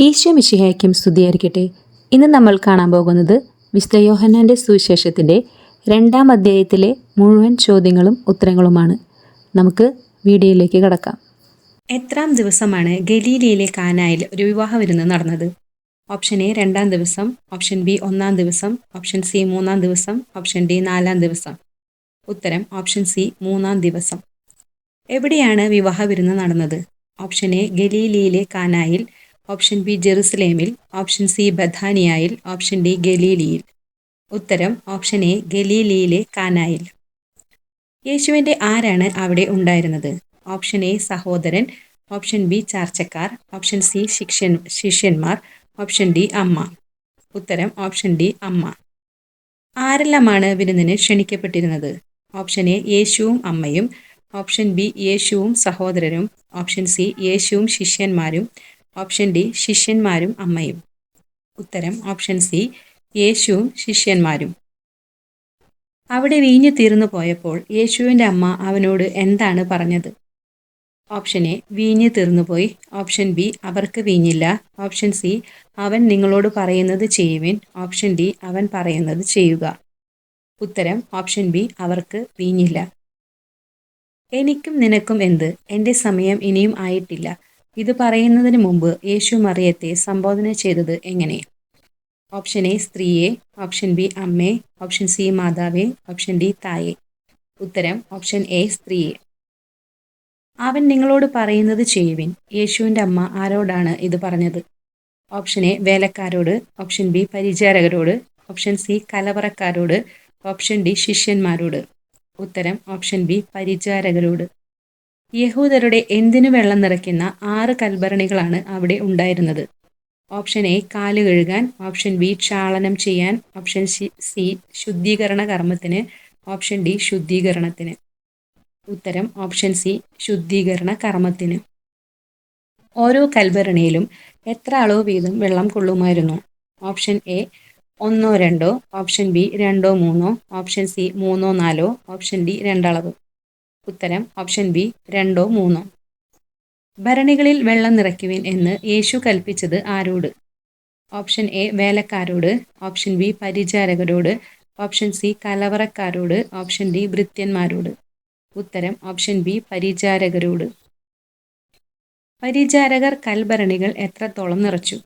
ഈശോ മിശിഹായ്ക്കും സ്തുതിയായിരിക്കട്ടെ. ഇന്ന് നമ്മൾ കാണാൻ പോകുന്നത് വിശുദ്ധ യോഹന്നാൻ്റെ സുവിശേഷത്തിൻ്റെ 2-ാം അധ്യായത്തിലെ മുഴുവൻ ചോദ്യങ്ങളും ഉത്തരങ്ങളുമാണ്. നമുക്ക് വീഡിയോയിലേക്ക് കടക്കാം. എത്രാം ദിവസമാണ് ഗലീലയിലെ കാനായിൽ ഒരു വിവാഹ വിരുന്ന് നടന്നത്? ഓപ്ഷൻ എ 2-ാം ദിവസം, ഓപ്ഷൻ ബി 1-ാം ദിവസം, ഓപ്ഷൻ സി 3-ാം ദിവസം, ഓപ്ഷൻ ഡി 4-ാം ദിവസം. ഉത്തരം ഓപ്ഷൻ സി 3-ാം ദിവസം. എവിടെയാണ് വിവാഹ വിരുന്ന് നടന്നത്? ഓപ്ഷൻ എ ഗലീലയിലെ കാനായിൽ, ഓപ്ഷൻ ബി ജെറുസലേമിൽ, ഓപ്ഷൻ സി ബഥാനിയായിൽ, ഓപ്ഷൻ ഡി ഗലീലിയിൽ. ഉത്തരം ഓപ്ഷൻ എ ഗലീലിയിലെ കാനായിൽ. യേശുവിൻ്റെ ആരാണ് അവിടെ ഉണ്ടായിരുന്നത്? ഓപ്ഷൻ എ സഹോദരൻ, ഓപ്ഷൻ ബി ചാർച്ചക്കാർ, ഓപ്ഷൻ സി ശിഷ്യന്മാർ, ഓപ്ഷൻ ഡി അമ്മ. ഉത്തരം ഓപ്ഷൻ ഡി അമ്മ. ആരെല്ലാമാണ് വിരുന്നിന് ക്ഷണിക്കപ്പെട്ടിരുന്നത്? ഓപ്ഷൻ എ യേശുവും അമ്മയും, ഓപ്ഷൻ ബി യേശുവും സഹോദരനും, ഓപ്ഷൻ സി യേശുവും ശിഷ്യന്മാരും, ഓപ്ഷൻ ഡി ശിഷ്യന്മാരും അമ്മയും. ഉത്തരം ഓപ്ഷൻ സി യേശുവും ശിഷ്യന്മാരും. അവിടെ വീഞ്ഞു തീർന്നു പോയപ്പോൾ യേശുവിൻ്റെ അമ്മ അവനോട് എന്താണ് പറഞ്ഞത്? ഓപ്ഷൻ എ വീഞ്ഞ് തീർന്നുപോയി, ഓപ്ഷൻ ബി അവർക്ക് വീഞ്ഞില്ല, ഓപ്ഷൻ സി അവൻ നിങ്ങളോട് പറയുന്നത് ചെയ്യുവിൻ, ഓപ്ഷൻ ഡി അവൻ പറയുന്നത് ചെയ്യുക. ഉത്തരം ഓപ്ഷൻ ബി അവർക്ക് വീഞ്ഞില്ല. എനിക്കും നിനക്കും എന്ത്, എൻ്റെ സമയം ഇനിയും ആയിട്ടില്ല, ഇത് പറയുന്നതിന് മുമ്പ് യേശു മറിയത്തെ സംബോധന ചെയ്തത് എങ്ങനെ? ഓപ്ഷൻ എ സ്ത്രീയെ, ഓപ്ഷൻ ബി അമ്മേ, ഓപ്ഷൻ സി മാതാവേ, ഓപ്ഷൻ ഡി തായെ. ഉത്തരം ഓപ്ഷൻ എ സ്ത്രീയെ. അവൻ നിങ്ങളോട് പറയുന്നത് ചെയ്യുവിൻ, യേശുവിൻ്റെ അമ്മ ആരോടാണ് ഇത് പറഞ്ഞത്? ഓപ്ഷൻ എ വേലക്കാരോട്, ഓപ്ഷൻ ബി പരിചാരകരോട്, ഓപ്ഷൻ സി കലവറക്കാരോട്, ഓപ്ഷൻ ഡി ശിഷ്യന്മാരോട്. ഉത്തരം ഓപ്ഷൻ ബി പരിചാരകരോട്. യഹൂദരുടെ എന്തിനു വെള്ളം നിറയ്ക്കുന്ന 6 കൽഭരണികളാണ് അവിടെ ഉണ്ടായിരുന്നത്? ഓപ്ഷൻ എ കാല് കഴുകാൻ, ഓപ്ഷൻ ബി ക്ഷാളനം ചെയ്യാൻ, ഓപ്ഷൻ സി ശുദ്ധീകരണ കർമ്മത്തിന്, ഓപ്ഷൻ ഡി ശുദ്ധീകരണത്തിന്. ഉത്തരം ഓപ്ഷൻ സി ശുദ്ധീകരണ കർമ്മത്തിന്. ഓരോ കൽഭരണിയിലും എത്ര അളവ് വീതം വെള്ളം കൊള്ളുമായിരുന്നു? Option A 1-2, option B 2-3, option C 3-4, option D 2 അളവ്. ഉത്തരം ഓപ്ഷൻ ബി 2-3. ഭരണികളിൽ വെള്ളം നിറയ്ക്കുവിൻ എന്ന് യേശു കൽപ്പിച്ചത് ആരോട്? ഓപ്ഷൻ എ വേലക്കാരോട്, ഓപ്ഷൻ ബി പരിചാരകരോട്, ഓപ്ഷൻ സി കലവറക്കാരോട്, ഓപ്ഷൻ ഡി ഭൃത്യന്മാരോട്. ഉത്തരം ഓപ്ഷൻ ബി പരിചാരകരോട്. പരിചാരകർ കൽഭരണികൾ എത്രത്തോളം നിറച്ചു?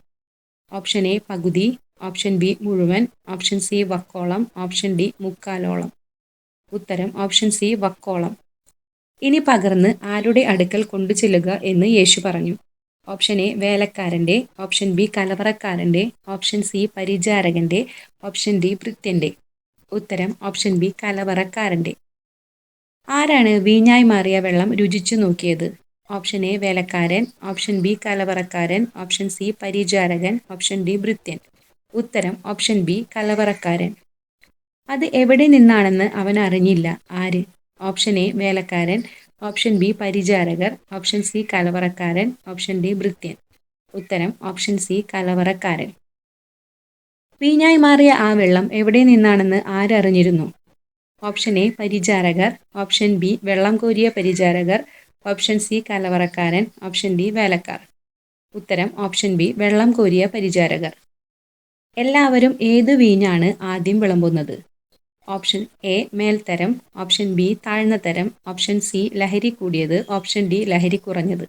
ഓപ്ഷൻ എ പകുതി, ഓപ്ഷൻ ബി മുഴുവൻ, ഓപ്ഷൻ സി വക്കോളം, ഓപ്ഷൻ ഡി മുക്കാലോളം. ഉത്തരം ഓപ്ഷൻ സി വക്കോളം. ഇനി പകർന്ന് ആരുടെ അടുക്കൽ കൊണ്ടു ചെല്ലുക എന്ന് യേശു പറഞ്ഞു? ഓപ്ഷൻ എ വേലക്കാരൻ്റെ, ഓപ്ഷൻ ബി കലവറക്കാരൻ്റെ, ഓപ്ഷൻ സി പരിചാരകൻ്റെ, ഓപ്ഷൻ ഡി ഭൃത്യൻ്റെ. ഉത്തരം ഓപ്ഷൻ ബി കലവറക്കാരൻ്റെ. ആരാണ് വീഞ്ഞായി മാറിയ വെള്ളം രുചിച്ചു നോക്കിയത്? ഓപ്ഷൻ എ വേലക്കാരൻ, ഓപ്ഷൻ ബി കലവറക്കാരൻ, ഓപ്ഷൻ സി പരിചാരകൻ, ഓപ്ഷൻ ഡി ഭൃത്യൻ. ഉത്തരം ഓപ്ഷൻ ബി കലവറക്കാരൻ. അത് എവിടെ നിന്നാണെന്ന് അവൻ അറിഞ്ഞില്ല. ആര്? ഓപ്ഷൻ എ വേലക്കാരൻ, ഓപ്ഷൻ ബി പരിചാരകർ, ഓപ്ഷൻ സി കലവറക്കാരൻ, ഓപ്ഷൻ ഡി ഭൃത്യൻ. ഉത്തരം ഓപ്ഷൻ സി കലവറക്കാരൻ. വീഞ്ഞായി മാറിയ ആ വെള്ളം എവിടെ നിന്നാണെന്ന് ആരറിഞ്ഞിരുന്നു? ഓപ്ഷൻ എ പരിചാരകർ, ഓപ്ഷൻ ബി വെള്ളം കോരിയ പരിചാരകർ, ഓപ്ഷൻ സി കലവറക്കാരൻ, ഓപ്ഷൻ ഡി വേലക്കാർ. ഉത്തരം ഓപ്ഷൻ ബി വെള്ളം കോരിയ പരിചാരകർ. എല്ലാവരും ഏത് വീഞ്ഞാണ് ആദ്യം വിളമ്പുന്നത്? ഓപ്ഷൻ എ മേൽത്തരം, ഓപ്ഷൻ ബി താഴ്ന്ന തരം, ഓപ്ഷൻ സി ലഹരി കൂടിയത്, ഓപ്ഷൻ ഡി ലഹരി കുറഞ്ഞത്.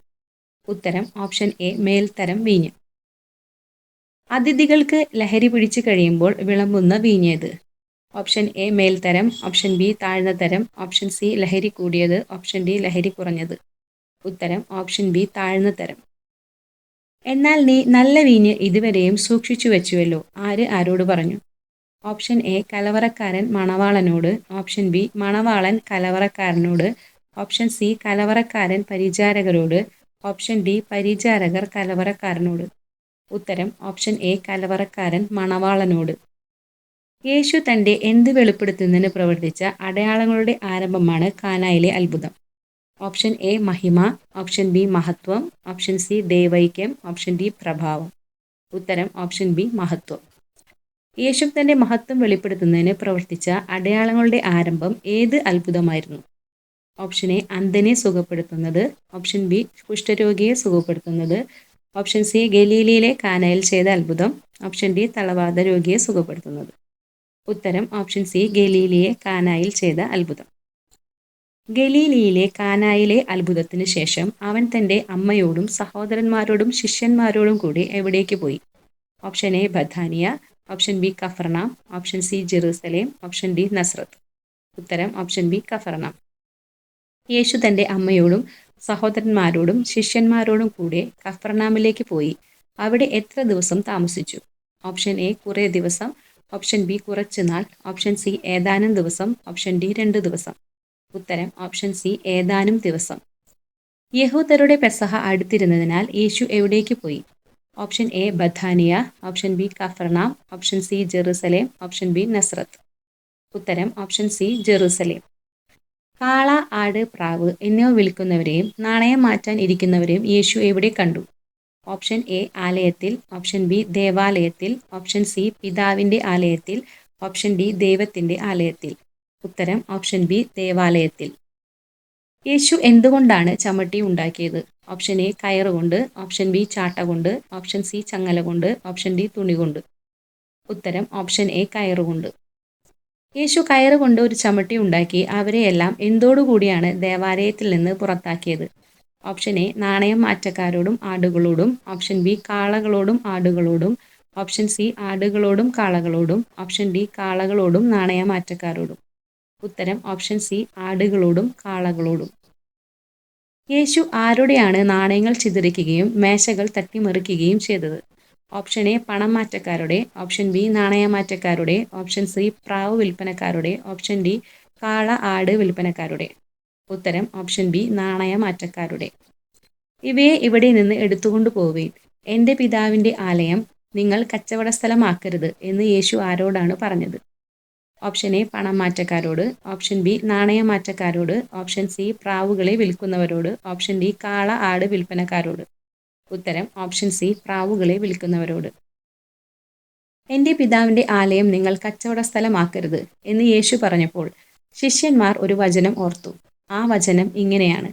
ഉത്തരം ഓപ്ഷൻ എ മേൽത്തരം വീഞ്ഞ്. അതിഥികൾക്ക് ലഹരി പിടിച്ചു കഴിയുമ്പോൾ വിളമ്പുന്ന വീഞ്ഞേത്? ഓപ്ഷൻ എ മേൽത്തരം, ഓപ്ഷൻ ബി താഴ്ന്ന തരം, ഓപ്ഷൻ സി ലഹരി കൂടിയത്, ഓപ്ഷൻ ഡി ലഹരി കുറഞ്ഞത്. ഉത്തരം ഓപ്ഷൻ ബി താഴ്ന്ന തരം. എന്നാൽ നീ നല്ല വീഞ്ഞ് ഇതുവരെയും സൂക്ഷിച്ചു വെച്ചുവല്ലോ, ആര് ആരോട് പറഞ്ഞു? Option A കലവറക്കാരൻ മണവാളനോട്, option B Manavalan കലവറക്കാരനോട്, option C കലവറക്കാരൻ പരിചാരകരോട്, option D പരിചാരകർ കലവറക്കാരനോട്. ഉത്തരം ഓപ്ഷൻ എ കലവറക്കാരൻ മണവാളനോട്. യേശു തൻ്റെ എന്ത് വെളിപ്പെടുത്തുന്നതിന് പ്രവർത്തിച്ച അടയാളങ്ങളുടെ ആരംഭമാണ് കാനായിലെ അത്ഭുതം? ഓപ്ഷൻ എ മഹിമ, ഓപ്ഷൻ ബി മഹത്വം, ഓപ്ഷൻ സി ദൈവൈക്യം, ഓപ്ഷൻ ഡി പ്രഭാവം. ഉത്തരം ഓപ്ഷൻ ബി മഹത്വം. യേശു തൻ്റെ മഹത്വം വെളിപ്പെടുത്തുന്നതിന് പ്രവർത്തിച്ച അടയാളങ്ങളുടെ ആരംഭം ഏത് അത്ഭുതമായിരുന്നു? ഓപ്ഷൻ എ അന്ധനെ സുഖപ്പെടുത്തുന്നത്, ഓപ്ഷൻ ബി കുഷ്ഠരോഗിയെ സുഖപ്പെടുത്തുന്നത്, ഓപ്ഷൻ സി ഗലീലയിലെ കാനായിൽ ചെയ്ത അത്ഭുതം. ഓപ്ഷൻ ഡി തളവാത രോഗിയെ സുഖപ്പെടുത്തുന്നത്. ഉത്തരം ഓപ്ഷൻ സി ഗലീലിയെ കാനായിൽ ചെയ്ത അത്ഭുതം. ഗലീലിയിലെ കാനായിലെ അത്ഭുതത്തിന് ശേഷം അവൻ തൻ്റെ അമ്മയോടും സഹോദരന്മാരോടും ശിഷ്യന്മാരോടും കൂടി എവിടേക്ക് പോയി? ഓപ്ഷൻ എ ബഥാനിയ, ഓപ്ഷൻ ബി കഫർനാം, option C Jerusalem, option D നസ്രത്ത്. ഉത്തരം ഓപ്ഷൻ ബി കഫർനാം. യേശു തൻ്റെ അമ്മയോടും സഹോദരന്മാരോടും ശിഷ്യന്മാരോടും കൂടെ കഫർനാമിലേക്ക് പോയി. അവിടെ എത്ര ദിവസം താമസിച്ചു? ഓപ്ഷൻ എ കുറേ ദിവസം, ഓപ്ഷൻ ബി കുറച്ച് നാൾ, ഓപ്ഷൻ സി ഏതാനും ദിവസം, ഓപ്ഷൻ ഡി 2 ദിവസം. ഉത്തരം ഓപ്ഷൻ സി ഏതാനും ദിവസം. യഹൂദരുടെ പെസഹ അടുത്തിരുന്നതിനാൽ യേശു എവിടേക്ക് പോയി? ഓപ്ഷൻ എ ബഥാനിയ, ഓപ്ഷൻ ബി കഫർനാം, option C Jerusalem, option B നസ്രത്ത്. ഉത്തരം ഓപ്ഷൻ സി ജെറൂസലേം. കാള, ആട്, പ്രാവ് എന്നിവ വിൽക്കുന്നവരെയും നാണയം മാറ്റാൻ ഇരിക്കുന്നവരെയും യേശു എവിടെ കണ്ടു? ഓപ്ഷൻ എ ആലയത്തിൽ, ഓപ്ഷൻ ബി ദേവാലയത്തിൽ, ഓപ്ഷൻ സി പിതാവിൻ്റെ ആലയത്തിൽ, ഓപ്ഷൻ ഡി ദൈവത്തിൻ്റെ ആലയത്തിൽ. ഉത്തരം ഓപ്ഷൻ ബി ദേവാലയത്തിൽ. യേശു എന്തുകൊണ്ടാണ് ചമ്മട്ടി ഉണ്ടാക്കിയത്? ഓപ്ഷൻ എ കയറുകൊണ്ട്, ഓപ്ഷൻ ബി ചാട്ട കൊണ്ട്, ഓപ്ഷൻ സി ചങ്ങല കൊണ്ട്, ഓപ്ഷൻ ഡി തുണി കൊണ്ട്. ഉത്തരം ഓപ്ഷൻ എ കയറുകൊണ്ട്. യേശു കയറുകൊണ്ട് ഒരു ചമ്മട്ടി ഉണ്ടാക്കി അവരെയെല്ലാം എന്തോടുകൂടിയാണ് ദേവാലയത്തിൽ നിന്ന് പുറത്താക്കിയത്? ഓപ്ഷൻ എ നാണയം മാറ്റക്കാരോടും ആടുകളോടും, ഓപ്ഷൻ ബി കാളകളോടും ആടുകളോടും, ഓപ്ഷൻ സി ആടുകളോടും കാളകളോടും, ഓപ്ഷൻ ഡി കാളകളോടും നാണയമാറ്റക്കാരോടും. ഉത്തരം ഓപ്ഷൻ സി ആടുകളോടും കാളകളോടും. യേശു ആരുടെയാണ് നാണയങ്ങൾ ചിതറിക്കുകയും മേശകൾ തട്ടിമറിക്കുകയും ചെയ്തത്? ഓപ്ഷൻ എ പണം മാറ്റക്കാരുടെ, ഓപ്ഷൻ ബി നാണയമാറ്റക്കാരുടെ, ഓപ്ഷൻ സി പ്രാവ് വിൽപ്പനക്കാരുടെ, ഓപ്ഷൻ ഡി കാള ആട് വിൽപ്പനക്കാരുടെ. ഉത്തരം ഓപ്ഷൻ ബി നാണയമാറ്റക്കാരുടെ. ഇവയെ ഇവിടെ നിന്ന് എടുത്തുകൊണ്ടു പോവുകയും എൻ്റെ പിതാവിൻ്റെ ആലയം നിങ്ങൾ കച്ചവട സ്ഥലമാക്കരുത് എന്ന് യേശു ആരോടാണ് പറഞ്ഞത്? ഓപ്ഷൻ എ പണം മാറ്റക്കാരോട്, ഓപ്ഷൻ ബി നാണയമാറ്റക്കാരോട്, ഓപ്ഷൻ സി പ്രാവുകളെ വിൽക്കുന്നവരോട്, ഓപ്ഷൻ ഡി കാള ആട് വിൽപ്പനക്കാരോട്. ഉത്തരം ഓപ്ഷൻ സി പ്രാവുകളെ വിൽക്കുന്നവരോട്. എൻ്റെ പിതാവിൻ്റെ ആലയം നിങ്ങൾ കച്ചവട സ്ഥലമാക്കരുത് എന്ന് യേശു പറഞ്ഞപ്പോൾ ശിഷ്യന്മാർ ഒരു വചനം ഓർത്തു. ആ വചനം ഇങ്ങനെയാണ്: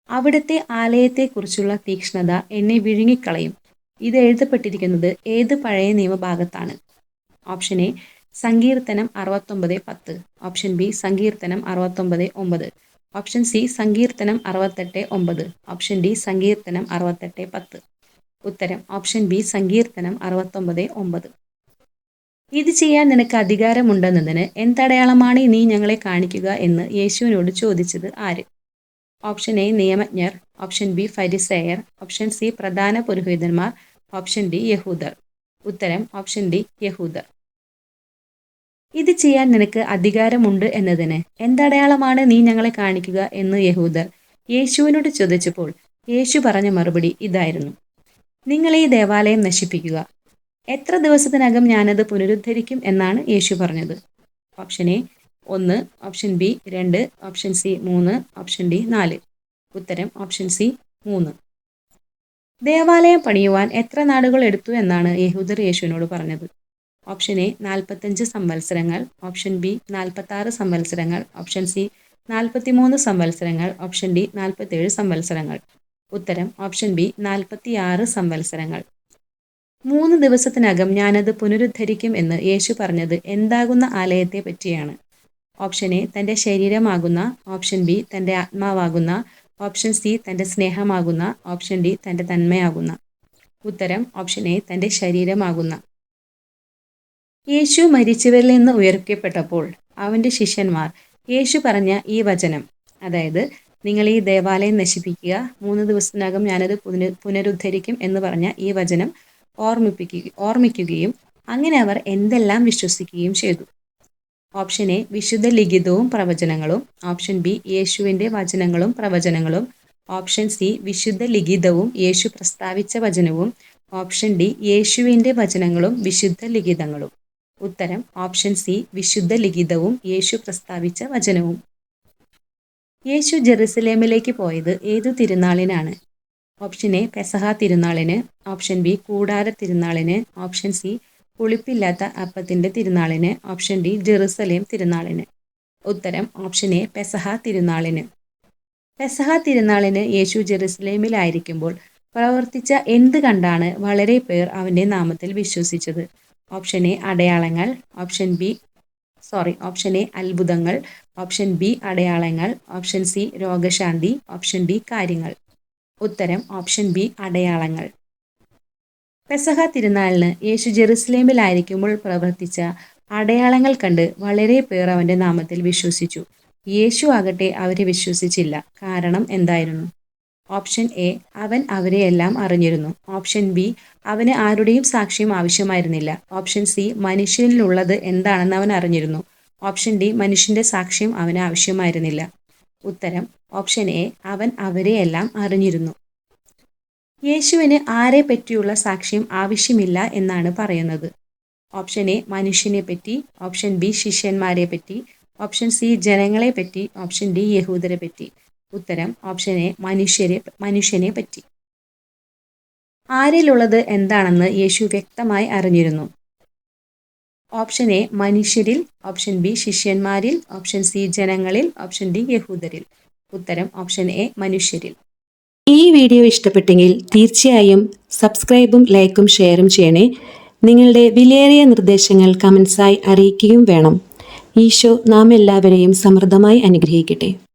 അവിടുത്തെ ആലയത്തെക്കുറിച്ചുള്ള തീക്ഷ്ണത എന്നെ വിഴുങ്ങിക്കളയും. ഇത് എഴുതപ്പെട്ടിരിക്കുന്നത് ഏത് പഴയ നിയമഭാഗത്താണ്? ഓപ്ഷൻ എ സങ്കീർത്തനം 69:10, ഓപ്ഷൻ ബി സങ്കീർത്തനം 69:9, ഓപ്ഷൻ സി സങ്കീർത്തനം 68:9, ഓപ്ഷൻ ഡി സങ്കീർത്തനം 68:10. ഉത്തരം ഓപ്ഷൻ ബി സങ്കീർത്തനം 69:9. ഇത് ചെയ്യാൻ നിനക്ക് അധികാരമുണ്ടെന്നതിന് എന്തടയാളമാണ് നീ ഞങ്ങളെ കാണിക്കുക എന്ന് യേശുവിനോട് ചോദിച്ചത് ആര്? ഓപ്ഷൻ എ നിയമജ്ഞർ, ഓപ്ഷൻ ബി ഫരിസേയർ, ഓപ്ഷൻ സി പ്രധാന പുരോഹിതന്മാർ, ഓപ്ഷൻ ഡി യഹൂദർ. ഉത്തരം ഓപ്ഷൻ ഡി യഹൂദർ. ഇത് ചെയ്യാൻ നിനക്ക് അധികാരമുണ്ട് എന്നതിന് എന്തടയാളമാണ് നീ ഞങ്ങളെ കാണിക്കുക എന്ന് യഹൂദർ യേശുവിനോട് ചോദിച്ചപ്പോൾ യേശു പറഞ്ഞ മറുപടി ഇതായിരുന്നു: നിങ്ങൾ ഈ ദേവാലയം നശിപ്പിക്കുക. എത്ര ദിവസത്തിനകം ഞാനത് പുനരുദ്ധരിക്കും എന്നാണ് യേശു പറഞ്ഞത്? Option A 1, option B 2, option C 3, option D 4. ഉത്തരം ഓപ്ഷൻ സി 3. ദേവാലയം പണിയുവാൻ എത്ര നാളുകൾ എടുത്തു എന്നാണ് യഹൂദർ യേശുവിനോട് പറഞ്ഞത്? ഓപ്ഷൻ എ 45 സംവത്സരങ്ങൾ, ഓപ്ഷൻ ബി 46 സംവത്സരങ്ങൾ, ഓപ്ഷൻ സി 43 സംവത്സരങ്ങൾ, ഓപ്ഷൻ ഡി 47 സംവത്സരങ്ങൾ. ഉത്തരം ഓപ്ഷൻ ബി 46 സംവത്സരങ്ങൾ. 3 ദിവസത്തിനകം ഞാനത് പുനരുദ്ധരിക്കും എന്ന് യേശു പറഞ്ഞത് എന്താകുന്ന ആലയത്തെ പറ്റിയാണ്? ഓപ്ഷൻ എ തൻ്റെ ശരീരമാകുന്ന, ഓപ്ഷൻ ബി തൻ്റെ ആത്മാവാകുന്ന, ഓപ്ഷൻ സി തൻ്റെ സ്നേഹമാകുന്ന, ഓപ്ഷൻ ഡി തൻ്റെ തന്മയാകുന്ന. ഉത്തരം ഓപ്ഷൻ എ തൻ്റെ ശരീരമാകുന്ന. യേശു മരിച്ചവരിൽ നിന്ന് ഉയർക്കപ്പെട്ടപ്പോൾ അവൻ്റെ ശിഷ്യന്മാർ യേശു പറഞ്ഞ ഈ വചനം, അതായത് നിങ്ങൾ ഈ ദേവാലയം നശിപ്പിക്കുക, 3 ദിവസത്തിനകം ഞാനത് പുനരുദ്ധരിക്കും എന്ന് പറഞ്ഞ ഈ വചനം ഓർമ്മിക്കുകയും അങ്ങനെ അവർ എന്തെല്ലാം വിശ്വസിക്കുകയും ചെയ്തു? ഓപ്ഷൻ എ വിശുദ്ധ ലിഖിതവും പ്രവചനങ്ങളും, ഓപ്ഷൻ ബി യേശുവിൻ്റെ വചനങ്ങളും പ്രവചനങ്ങളും, ഓപ്ഷൻ സി വിശുദ്ധ ലിഖിതവും യേശു പ്രസ്താവിച്ച വചനവും, ഓപ്ഷൻ ഡി യേശുവിൻ്റെ വചനങ്ങളും വിശുദ്ധ ലിഖിതങ്ങളും. ഉത്തരം ഓപ്ഷൻ സി വിശുദ്ധ ലിഖിതവും യേശു പ്രസ്താവിച്ച വചനവും. യേശു ജെറുസലേമിലേക്ക് പോയത് ഏതു തിരുനാളിനാണ്? ഓപ്ഷൻ എ പെസഹ തിരുനാളിന്, ഓപ്ഷൻ ബി കൂടാര തിരുനാളിന്, ഓപ്ഷൻ സി പുളിപ്പില്ലാത്ത അപ്പത്തിൻ്റെ തിരുനാളിന്, ഓപ്ഷൻ ഡി ജെറുസലേം തിരുനാളിന്. ഉത്തരം ഓപ്ഷൻ എ പെസഹ തിരുനാളിന്. പെസഹ തിരുനാളിന് യേശു ജെറുസലേമിലായിരിക്കുമ്പോൾ പ്രവർത്തിച്ച എന്ത് കണ്ടാണ് വളരെ പേർ അവൻ്റെ നാമത്തിൽ വിശ്വസിച്ചത്? ഓപ്ഷൻ എ അടയാളങ്ങൾ, ഓപ്ഷൻ എ അത്ഭുതങ്ങൾ, ഓപ്ഷൻ ബി അടയാളങ്ങൾ, ഓപ്ഷൻ സി രോഗശാന്തി, ഓപ്ഷൻ ഡി കാര്യങ്ങൾ. ഉത്തരം ഓപ്ഷൻ ബി അടയാളങ്ങൾ. പെസഹ തിരുനാളിന് യേശു ജെറുസലേമിലായിരിക്കുമ്പോൾ പ്രവർത്തിച്ച അടയാളങ്ങൾ കണ്ട് വളരെ പേർ അവൻ്റെ നാമത്തിൽ വിശ്വസിച്ചു. യേശു ആകട്ടെ അവരെ വിശ്വസിച്ചില്ല. കാരണം എന്തായിരുന്നു? ഓപ്ഷൻ എ അവൻ അവരെയെല്ലാം അറിഞ്ഞിരുന്നു. ഓപ്ഷൻ ബി അവന് ആരുടെയും സാക്ഷ്യം ആവശ്യമായിരുന്നില്ല. ഓപ്ഷൻ സി മനുഷ്യനിലുള്ളത് എന്താണെന്ന് അവൻ അറിഞ്ഞിരുന്നു. ഓപ്ഷൻ ഡി മനുഷ്യന്റെ സാക്ഷ്യം അവന് ആവശ്യമായിരുന്നില്ല. ഉത്തരം ഓപ്ഷൻ എ അവൻ അവരെയെല്ലാം അറിഞ്ഞിരുന്നു. യേശുവിന് ആരെ പറ്റിയുള്ള സാക്ഷ്യം ആവശ്യമില്ല എന്നാണ് പറയുന്നത്? ഓപ്ഷൻ എ മനുഷ്യനെ പറ്റി, ഓപ്ഷൻ ബി ശിഷ്യന്മാരെ പറ്റി, ഓപ്ഷൻ സി ജനങ്ങളെ പറ്റി, ഓപ്ഷൻ ഡി യഹൂദരെ പറ്റി. ഉത്തരം ഓപ്ഷൻ എ മനുഷ്യനെ പറ്റി. ആരിലുള്ളത് എന്താണെന്ന് യേശു വ്യക്തമായി അറിഞ്ഞിരുന്നു? ഓപ്ഷൻ എ മനുഷ്യരിൽ, ഓപ്ഷൻ ബി ശിഷ്യന്മാരിൽ, ഓപ്ഷൻ സി ജനങ്ങളിൽ, ഓപ്ഷൻ ഡി യഹൂദരിൽ. ഉത്തരം ഓപ്ഷൻ എ മനുഷ്യരിൽ. ഈ വീഡിയോ ഇഷ്ടപ്പെട്ടെങ്കിൽ തീർച്ചയായും സബ്സ്ക്രൈബും ലൈക്കും ഷെയറും ചെയ്യണേ. നിങ്ങളുടെ വിലയേറിയ നിർദ്ദേശങ്ങൾ കമൻസായി അറിയിക്കുകയും വേണം. ഈശോ നാം എല്ലാവരെയും സമൃദ്ധമായി അനുഗ്രഹിക്കട്ടെ.